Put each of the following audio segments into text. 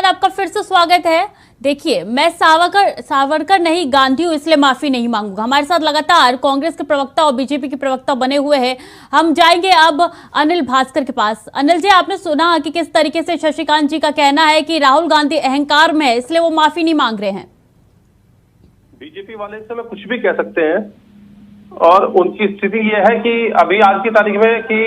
बाद आपका फिर से स्वागत है। देखिए, मैं सावरकर नहीं गांधी हूं, इसलिए माफी नहीं मांगूंगा। हमारे साथ लगातार कांग्रेस के प्रवक्ता और बीजेपी के प्रवक्ता बने हुए हैं। हम जाएंगे अब अनिल भास्कर के पास। अनिल जी, आपने सुना कि किस तरीके से शशिकांत जी का कहना है कि राहुल गांधी अहंकार में है, इसलिए वो माफी नहीं मांग रहे हैं। बीजेपी वाले इस समय कुछ भी कह सकते हैं और उनकी स्थिति यह है कि अभी आज की तारीख में कि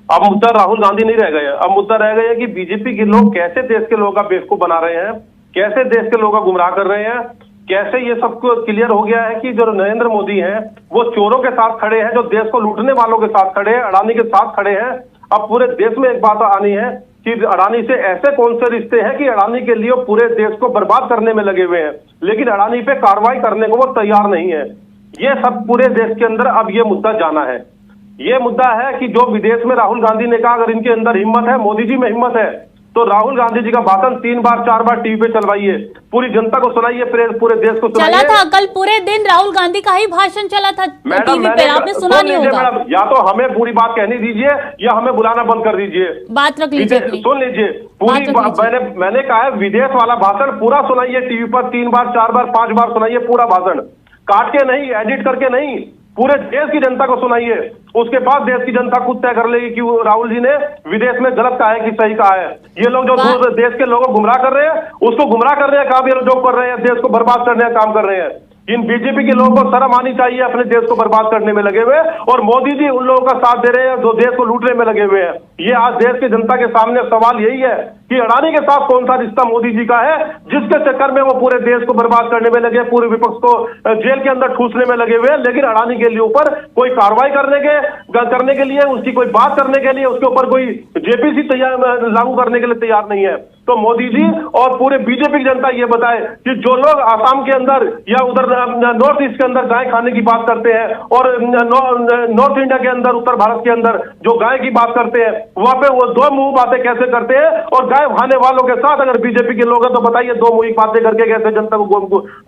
अब मुद्दा राहुल गांधी नहीं रह गए। अब मुद्दा रह गया कि बीजेपी के लोग कैसे देश के लोगों का बेवकूफ बना रहे हैं, कैसे देश के लोगों का गुमराह कर रहे हैं, कैसे ये सबको क्लियर हो गया है कि जो नरेंद्र मोदी हैं वो चोरों के साथ खड़े हैं, जो देश को लूटने वालों के साथ खड़े हैं, अडानी के साथ खड़े हैं। अब पूरे देश में एक बात आनी है कि अडानी से ऐसे कौन से रिश्ते हैं कि अडानी के लिए पूरे देश को बर्बाद करने में लगे हुए हैं, लेकिन अडानी पे कार्रवाई करने को वो तैयार नहीं है। ये सब पूरे देश के अंदर अब ये मुद्दा जाना है। ये मुद्दा है कि जो विदेश में राहुल गांधी ने कहा अगर इनके अंदर हिम्मत है, मोदी जी में हिम्मत है, तो राहुल गांधी जी का भाषण 3 बार 4 बार टीवी पे चलवाइए, पूरी जनता को सुनाइए, पूरे देश को सुनाइए। चला था कल पूरे दिन राहुल गांधी का ही भाषण चला था टीवी पे, आपने सुना नहीं होगा। मैडम, या तो हमें पूरी बात कहने दीजिए या हमें बुलाना बंद कर दीजिए। बात रख लीजिए, सुन लीजिए पूरी। मैंने कहा है विदेश वाला भाषण पूरा सुनाइए टीवी पर, 3 बार 4 बार 5 बार सुनाइए पूरा भाषण, काट के नहीं, एडिट करके नहीं, पूरे देश की जनता को सुनाइए। उसके बाद देश की जनता खुद तय कर लेगी कि राहुल जी ने विदेश में गलत कहा है कि सही कहा है। ये लोग जो देश के लोगों को गुमराह कर रहे हैं, उसको गुमराह कर रहे हैं, काम ये जो कर रहे हैं, देश को बर्बाद करने का काम कर रहे हैं। इन बीजेपी के लोगों को शर्म आनी चाहिए, अपने देश को बर्बाद करने में लगे हुए, और मोदी जी उन लोगों का साथ दे रहे हैं जो देश को लूटने में लगे हुए हैं। ये आज देश की जनता के सामने सवाल यही है कि अडानी के साथ कौन सा रिश्ता मोदी जी का है, जिसके चक्कर में वो पूरे देश को बर्बाद करने में लगे, पूरे विपक्ष को जेल के अंदर ठूसने में लगे हुए हैं, लेकिन अडानी के लिए ऊपर कोई कार्रवाई करने के लिए, उसकी कोई बात करने के लिए, उसके ऊपर कोई जेपीसी तैयार लागू करने के लिए तैयार नहीं है। तो मोदी जी और पूरे बीजेपी की जनता ये बताए कि जो लोग आसाम के अंदर या उधर नॉर्थ ईस्ट के अंदर गाय खाने की बात करते हैं और नॉर्थ इंडिया के अंदर, उत्तर भारत के अंदर जो गाय की बात करते हैं, वहां पे वो दो मुंह बातें कैसे करते हैं, और गाय खाने वालों के साथ अगर बीजेपी के लोग हैं तो बताइए दो मुंह बातें करके कैसे जनता को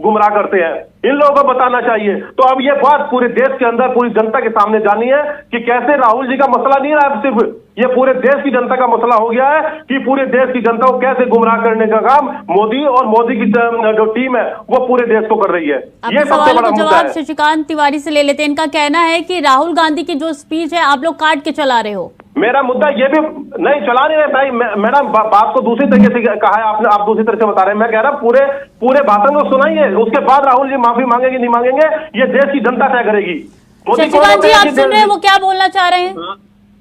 गुमराह करते हैं। इन लोगों को बताना चाहिए। तो अब ये बात पूरे देश के अंदर पूरी जनता के सामने जानी है कि कैसे राहुल जी का मसला नहीं रहा, सिर्फ ये पूरे देश की जनता का मसला हो गया है कि पूरे देश की जनता को कैसे गुमराह करने का काम मोदी और मोदी की जो टीम है वो पूरे देश को कर रही है। ये सबसे बड़ा मुद्दा है। शशिकांत तिवारी से ले लेते हैं। इनका कहना है कि राहुल गांधी की जो स्पीच है आप लोग काट के चला रहे हो। मेरा मुद्दा ये भी नहीं चला नहीं भाई, मैडम बात को दूसरी तरीके से कहा है आपने, आप दूसरी तरह से बता रहे हैं। मैं कह रहा पूरे भाषण को सुनाइए, उसके बाद राहुल जी माफी मांगेंगे नहीं मांगेंगे ये देश की जनता तय करेगी। शशिकांत जी, आप सुन रहे हैं वो क्या बोलना चाह रहे हैं?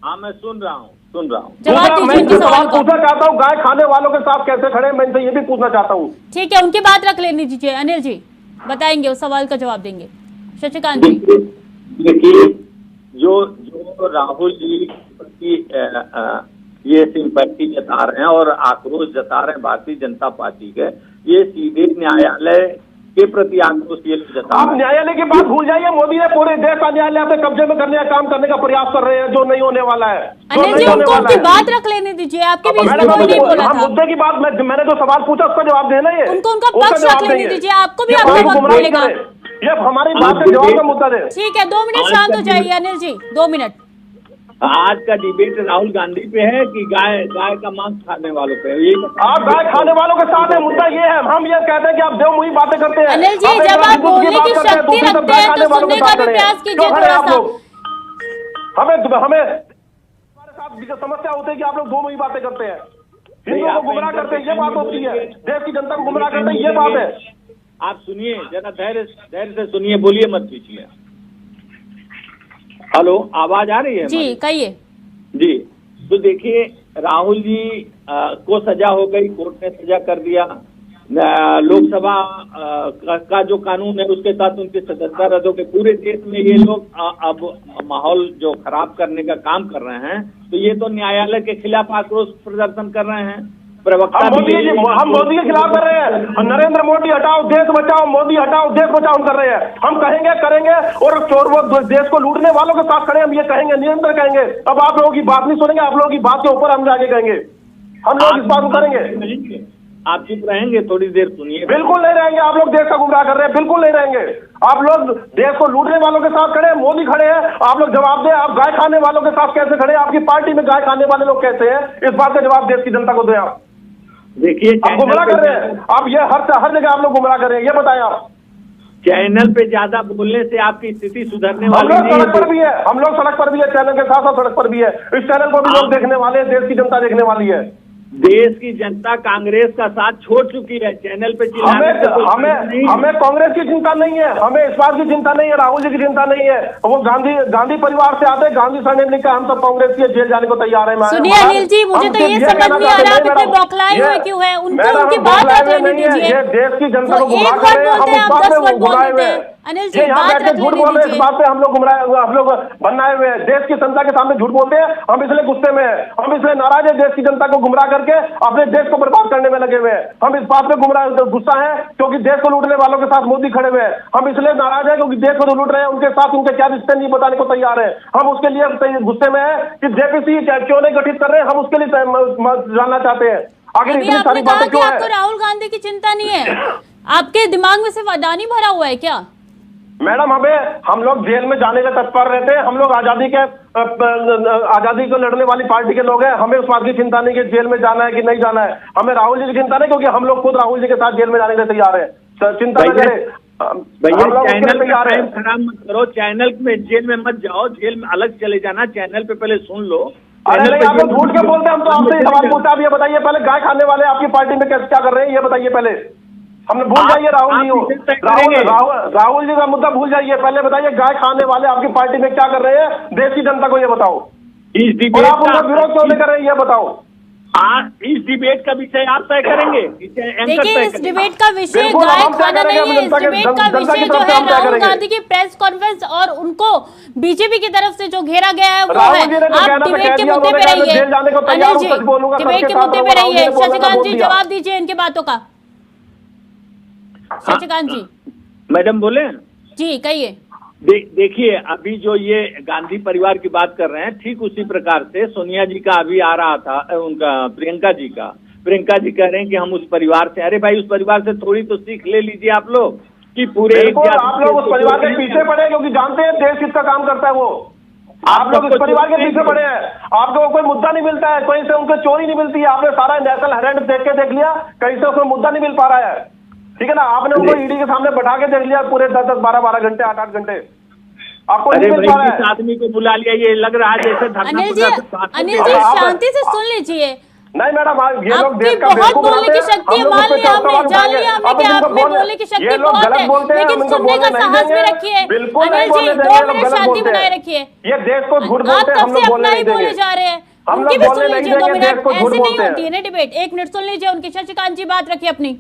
हाँ, मैं सुन रहा हूँ। मैं सवाल पूछना चाहता हूँ, गाय खाने वालों के साथ कैसे खड़े, मैं इनसे ये भी पूछना चाहता हूँ। ठीक है, उनकी बात रख लेनी दीजिए। अनिल जी बताएंगे, उस सवाल का जवाब देंगे। शशिकांत जी, देखिए जो राहुल जी की ये सिंपैथी जता रहे हैं और आक्रोश जता रहे हैं भारतीय जनता पार्टी के, ये सीधे न्यायालय के प्रति आक्रोश ये जता। आप न्यायालय की बात भूल जाइए, मोदी ने पूरे देश का न्यायालय पे कब्जे में करने का काम करने का प्रयास कर रहे हैं, जो नहीं होने वाला है। अनिल जी, उनको उनकी बात रख लेने दीजिए। आपके बीच में कोई नहीं बोला था। मुद्दे की बात मैंने जो सवाल पूछा उसका जवाब देना है, उनको उनका पक्ष रख लेने दीजिए। आपको भी आपका वक्त मिलेगा। ये हमारी बात का जवाब का मुद्दा दे। ठीक है, 2 मिनट शांत हो जाइए अनिल जी, 2 मिनट। आज का डिबेट राहुल गांधी पे है कि गाय का मांस खाने वालों पे? आप गाय खाने वालों के साथ है, मुद्दा ये है। हम ये कहते हैं कि आप देव मुही बातें करते हैं। अनिल जी, जब आप बोलने की शक्ति रखते हैं तो सुनने का भी प्रयास कीजिए थोड़ा सा। हमें हमारे साथ समस्या होती है कि आप लोग दो मुही बातें करते हैं, हिंदुओं को गुमराह करते हैं, ये बात होती है। देश की जनता को गुमराह करते हैं, ये बात है। आप सुनिए जरा, धैर्य से सुनिए, बोलिए मत कीजिए। हेलो, आवाज आ रही है? जी कहिए। जी, तो देखिए राहुल जी को सजा हो गई, कोर्ट ने सजा कर दिया। लोकसभा का जो कानून है उसके साथ उनकी सदस्यता रद्द हो गई। पूरे देश में ये लोग अब माहौल जो खराब करने का काम कर रहे हैं, तो ये तो न्यायालय के खिलाफ आक्रोश प्रदर्शन कर रहे हैं। प्रवक्ता हम मोदी के खिलाफ कर रहे हैं। नरेंद्र मोदी हटाओ, देश बचाओ, मोदी हटाओ, देश बचाओ कर रहे हैं। हम कहेंगे, करेंगे, और चोर वो देश को लूटने वालों के साथ खड़े हम ये कहेंगे, निरंतर कहेंगे। अब आप लोगों की बात नहीं सुनेंगे, आप लोगों की बात के ऊपर हम जाके कहेंगे, हम लोग इस बात को करेंगे। आप चुप रहेंगे? थोड़ी देर सुनिए। बिल्कुल नहीं रहेंगे। आप लोग देश का गुमराह कर रहे हैं, बिल्कुल नहीं रहेंगे। आप लोग देश को लूटने वालों के साथ खड़े हैं, मोदी खड़े हैं। आप लोग जवाब दें, आप गाय खाने वालों के साथ कैसे खड़े हैं? आपकी पार्टी में गाय खाने वाले लोग कैसे हैं? इस बात का जवाब देश की जनता को दें आप। देखिए आप गुमराह कर रहे हैं, आप ये हर जगह आप लोग गुमराह कर रहे हैं, ये बताएं आप। चैनल पे ज्यादा बोलने से आपकी स्थिति सुधरने हम वाली लोग नहीं सड़क पर है। भी है, हम लोग सड़क पर भी है, चैनल के साथ साथ सड़क पर भी है। इस चैनल को भी लोग देखने वाले हैं, देश की जनता देखने वाली है। देश की जनता कांग्रेस का साथ छोड़ चुकी है। चैनल पे चिल्लाने से कोई फायदा नहीं है। हमें कांग्रेस की चिंता नहीं है, हमें इस बात की चिंता नहीं है, राहुल जी की चिंता नहीं है। वो गांधी परिवार से आते हैं, गांधी सर ने कहा हम सब कांग्रेस के जेल जाने को तैयार है। सुनिए अनिल जी, मुझे तो ये समझ नहीं आ रहा आप इतने बौखलाए हुए क्यों है। उनको उनकी बात रख लेने दीजिए। ये देश की जनता को गुमराह एक कर वर्ड रहे हैं, बोलते हैं, हम आप इस 10 बात वर्ड पे बोल गुमराह देते हुए हैं। हैं। अनिल जी ये यहाँ बात बैठ के रख झूठ लेने बोल रहे हैं, इस दीजिए। बात पे हम लोग बनाए हुए हैं। देश की जनता के सामने झूठ बोलते हैं, हम इसलिए गुस्से में हैं, हम इसलिए नाराज है। देश की जनता को गुमराह करके अपने देश को बर्बाद करने में लगे हुए हैं। हम इस बात पे गुस्सा है क्योंकि देश को लूटने वालों के साथ मोदी खड़े हुए हैं। हम इसलिए नाराज है क्योंकि देश को लूट रहे हैं, उनके साथ उनके क्या रिश्ते नहीं बताने को तैयार है। हम उसके लिए गुस्से में है कि जेपीसी क्यों नहीं गठित कर रहे हैं, हम उसके लिए जानना चाहते हैं आखिर अभी इतनी आपने सारी कहा बातें कि क्यों आपको है। राहुल गांधी की चिंता नहीं है, आपके दिमाग में सिर्फ अडानी भरा हुआ है क्या? मैडम हम लोग जेल में जाने का तत्पर रहते हैं। हम लोग आजादी को लड़ने वाली पार्टी के लोग हैं। हमें उस बात की चिंता नहीं कि जेल में जाना है कि नहीं जाना है। हमें राहुल जी की चिंता नहीं, क्योंकि हम लोग खुद राहुल जी के साथ जेल में जाने के लिए तैयार है। चिंता न करें भैया। चैनल पे टाइम खराब मत करो, चैनल में जेल में मत जाओ, जेल में अलग चले जाना। चैनल पे पहले सुन लो। अरे नहीं, आप लोग झूठ के बोलते हैं। हम तो आपसे सवाल पूछा, आप ये बताइए पहले, गाय खाने वाले आपकी पार्टी में क्या कर रहे हैं, ये बताइए पहले। हमने भूल जाइए राहुल जी, राहुल जी का मुद्दा भूल जाइए। पहले बताइए गाय खाने वाले आपकी पार्टी में क्या कर रहे हैं, देश की जनता को ये बताओ। और आप उनका विरोध क्यों नहीं कर रहे हैं, ये बताओ। इस डिबेट का विषय आप तय करेंगे। देखिए इस डिबेट का विषय गाय खाना नहीं है। इस डिबेट का विषय जो है राहुल गांधी की प्रेस कॉन्फ्रेंस और उनको बीजेपी की तरफ से जो घेरा गया है वो है। आप डिबेट के मुद्दे पे रहिए अनिल जी, डिबेट के मुद्दे पे रहिए। शशिकांत जी जवाब दीजिए इनके बातों का। शशिकांत जी मैडम बोले जी, कहिए। देखिए अभी जो ये गांधी परिवार की बात कर रहे हैं, ठीक उसी प्रकार से सोनिया जी का अभी आ रहा था, उनका प्रियंका जी कह रहे हैं कि हम उस परिवार से। अरे भाई, उस परिवार से थोड़ी तो सीख ले लीजिए आप लोग कि पूरे आप लोग उस परिवार के पीछे पड़े क्योंकि जानते हैं देश किसका काम करता है। वो आप लोग इस परिवार के पीछे पड़े हैं। आपको कोई मुद्दा नहीं मिलता है, कहीं से उनको चोरी नहीं मिलती है। आपने सारा नेशनल हेराल्ड देख लिया, कहीं से उसमें मुद्दा नहीं मिल पा रहा है। ठीक है ना, आपने उनको ईडी के सामने बैठा के देख लिया पूरे 10-10, 12-12 घंटे, 8-8 घंटे। आपको अरे भाई, इस आदमी को बुला लिया, ये लग रहा है जैसे अनिल जी शांति से सुन लीजिए। नहीं मैडम, ये लोग आपकी बहुत बोलने की शक्ति है, मान लिया हमने, जान लिया हमने कि आप में बोलने की शक्ति बहुत है, लेकिन सुनने का साहस भी रखिए। अनिल जी 2 मिनट शांति बनाए रखिए। ये देश को झूठ बोलते हैं, आप तब से अपना ही बोले जा रहे हैं। उनकी भी सुन लीजिए 2 मिनट, ऐसे नहीं होती है ना डिबेट। 1 मिनट सुन लीजिए उनकी। शशिकांत जी बात रखिए अपनी।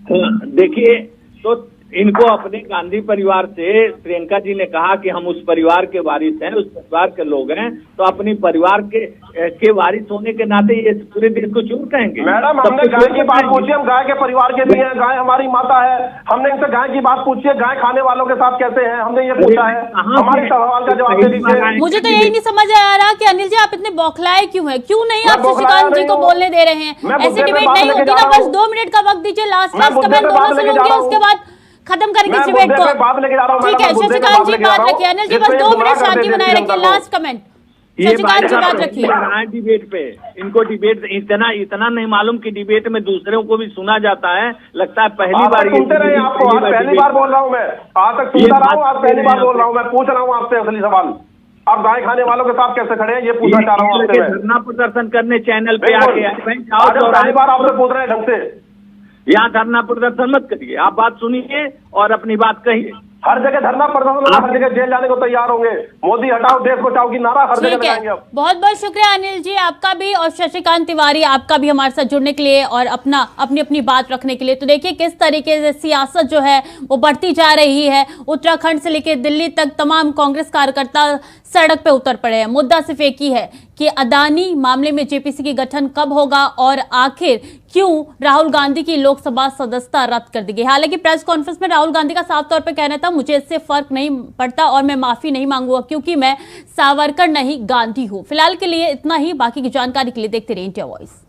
देखिए, तो इनको अपने गांधी परिवार से प्रियंका जी ने कहा कि हम उस परिवार के वारिस हैं, उस परिवार के लोग हैं, तो अपनी परिवार के वारिस होने के नाते ये पूरे देश को चोर कहेंगे। मैडम हमने गाय की बात पूछी, हम गाय के परिवार के भी हैं, गाय हमारी माता है। हमने इनसे गाय की बात पूछी है, गाय खाने वालों के साथ कैसे हैं, हमने ये पूछा है। हमारे सवाल का जवाब दे दीजिए। मुझे तो यही नहीं समझ आ रहा कि अनिल जी आप इतने बौखलाए क्यों हैं, क्यों नहीं आप शशिकांत जी को बोलने दे रहे हैं। ऐसी डिबेट नहीं होती ना, बस 2 मिनट का वक्त दीजिए। लास्ट कमेंट दोनों सुनूंगी, उसके बाद खत्म करेंगे इस डिबेट को। ठीक है शशिकांत जी बात रखिए। अनिल जी बस 2 मिनट शांति बनाए रखिए। लास्ट कमेंट शशिकांत जी बात रखिए। डिबेट पे इनको डिबेट इतना नहीं मालूम कि डिबेट में दूसरों को भी सुना जाता है। लगता है पहली बार सुनते रहे आपको, आज पहली बार बोल रहा हूँ मैं, आज तक सुनता रहा हूँ, आज पहली बार बोल रहा हूँ। मैं पूछ रहा हूँ आपसे असली सवाल, आप गाय खाने वालों के साथ कैसे खड़े हैं, ये पूछना चाह रहा हूँ आपसे। धरना प्रदर्शन करने चैनल पे आके पहली बार आपसे पूछ रहे हैं ढंग से। यहाँ धरना प्रदर्शन मत करिए, आप बात सुनिए और अपनी बात कहिए। हर जगह धरना प्रदर्शन, हर जगह जेल जाने को तैयार होंगे। मोदी हटाओ देश बचाओ की नारा हर जगह लगाएंगे। बहुत बहुत शुक्रिया अनिल जी आपका भी, और शशिकांत तिवारी आपका भी हमारे साथ जुड़ने के लिए और अपनी बात रखने के लिए। तो देखिए किस तरीके से सियासत जो है वो बढ़ती जा रही है। उत्तराखंड से लेकर दिल्ली तक तमाम कांग्रेस कार्यकर्ता सड़क पे उतर पड़े हैं। मुद्दा सिर्फ एक ही है कि अदानी मामले में जेपीसी की गठन कब होगा और आखिर क्यों राहुल गांधी की लोकसभा सदस्यता रद्द कर दी गई। हालांकि प्रेस कॉन्फ्रेंस में राहुल गांधी का साफ तौर पे कहना था मुझे इससे फर्क नहीं पड़ता और मैं माफी नहीं मांगूंगा क्योंकि मैं सावरकर नहीं गांधी हूं। फिलहाल के लिए इतना ही। बाकी की जानकारी के लिए देखते रहिए इंडिया वॉइस।